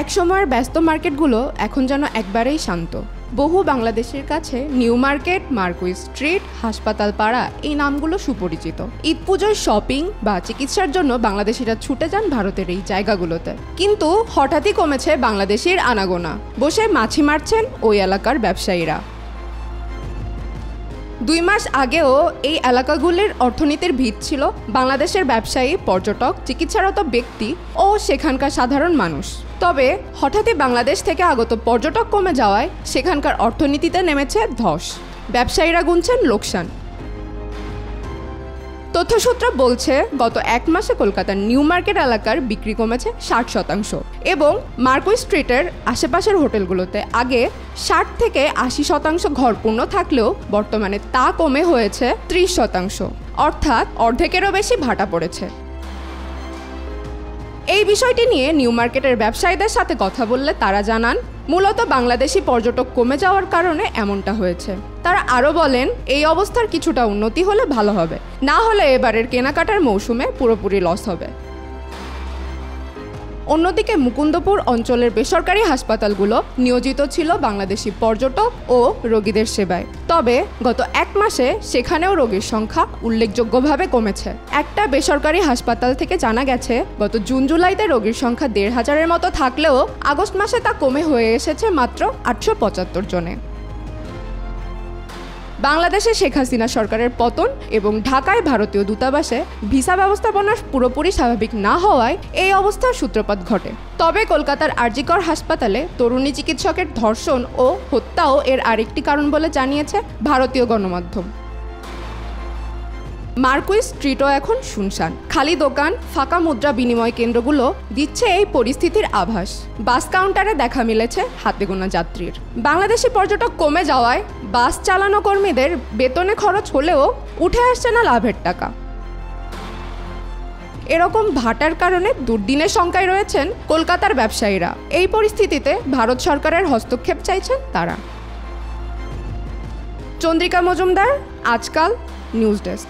একসময়ের ব্যস্ত মার্কেটগুলো এখন যেন একবারেই শান্ত। বহু বাংলাদেশের কাছে নিউ মার্কেট, মার্কুইস স্ট্রিট, হাসপাতাল পাড়া এই নামগুলো সুপরিচিত। ঈদ পুজোর শপিং বা চিকিৎসার জন্য বাংলাদেশিরা ছুটে যান ভারতের এই জায়গাগুলোতে। কিন্তু হঠাৎই কমেছে বাংলাদেশির আনাগোনা। বসে মাছি মারছেন ওই এলাকার ব্যবসায়ীরা। 2 মাস আগেও এই এলাকাগুলির অর্থনীতির ভিত ছিল বাংলাদেশের ব্যবসায়ী, পর্যটক, চিকিৎসারত ব্যক্তি ও সেখানকার সাধারণ মানুষ। তবে হঠাৎই বাংলাদেশ থেকে আগত পর্যটক কমে যাওয়ায় সেখানকার অর্থনীতিতে নেমেছে ধস। ব্যবসায়ীরা গুনছেন লোকসান। তথ্যসূত্র বলছে গত 1 মাসে কলকাতার নিউ মার্কেট এলাকার বিক্রি কমেছে 60% এবং মার্কুইস স্ট্রিটের আশেপাশের হোটেলগুলোতে আগে 60 থেকে 80% ঘর পূর্ণ থাকলেও বর্তমানে তা কমে হয়েছে 30%, অর্থাৎ অর্ধেকেরও বেশি ভাটা পড়েছে। এই বিষয়টি নিয়ে নিউ মার্কেটের ব্যবসায়ীদের সাথে কথা বললে তারা জানান, মূলত বাংলাদেশি পর্যটক কমে যাওয়ার কারণে এমনটা হয়েছে। তারা আরও বলেন, এই অবস্থার কিছুটা উন্নতি হলে ভালো হবে, না হলে এবারের কেনাকাটার মৌসুমে পুরোপুরি লস হবে। অন্যদিকে মুকুন্দপুর অঞ্চলের বেসরকারি হাসপাতালগুলো নিয়োজিত ছিল বাংলাদেশি পর্যটক ও রোগীদের সেবায়। তবে গত 1 মাসে সেখানেও রোগীর সংখ্যা উল্লেখযোগ্যভাবে কমেছে। একটা বেসরকারি হাসপাতাল থেকে জানা গেছে, গত জুন-জুলাইতে রোগীর সংখ্যা 1,500-এর মতো থাকলেও আগস্ট মাসে তা কমে হয়ে এসেছে মাত্র 875 জনে। বাংলাদেশে শেখ হাসিনা সরকারের পতন এবং ঢাকায় ভারতীয় দূতাবাসে ভিসা ব্যবস্থাপনা পুরোপুরি স্বাভাবিক না হওয়ায় এই অবস্থার সূত্রপাত ঘটে। তবে কলকাতার আরজিকর হাসপাতালে তরুণী চিকিৎসকের ধর্ষণ ও হত্যাও এর আরেকটি কারণ বলে জানিয়েছে ভারতীয় গণমাধ্যম। মার্কুইস স্ট্রিটও এখন শুনশান। খালি দোকান, ফাঁকা মুদ্রা বিনিময় কেন্দ্রগুলো দিচ্ছে এই পরিস্থিতির আভাস। বাস কাউন্টারে দেখা মিলেছে হাতে গোনা যাত্রীর। বাংলাদেশি পর্যটক কমে যাওয়ায় বাস চালানো কর্মীদের বেতনে খরচ হলেও উঠে আসছে না লাভের টাকা। এরকম ভাটার কারণে দুর্দিনের শঙ্কায় রয়েছেন কলকাতার ব্যবসায়ীরা। এই পরিস্থিতিতে ভারত সরকারের হস্তক্ষেপ চাইছেন তারা। চন্দ্রিকা মজুমদার, আজকাল, নিউজ ডেস্ক।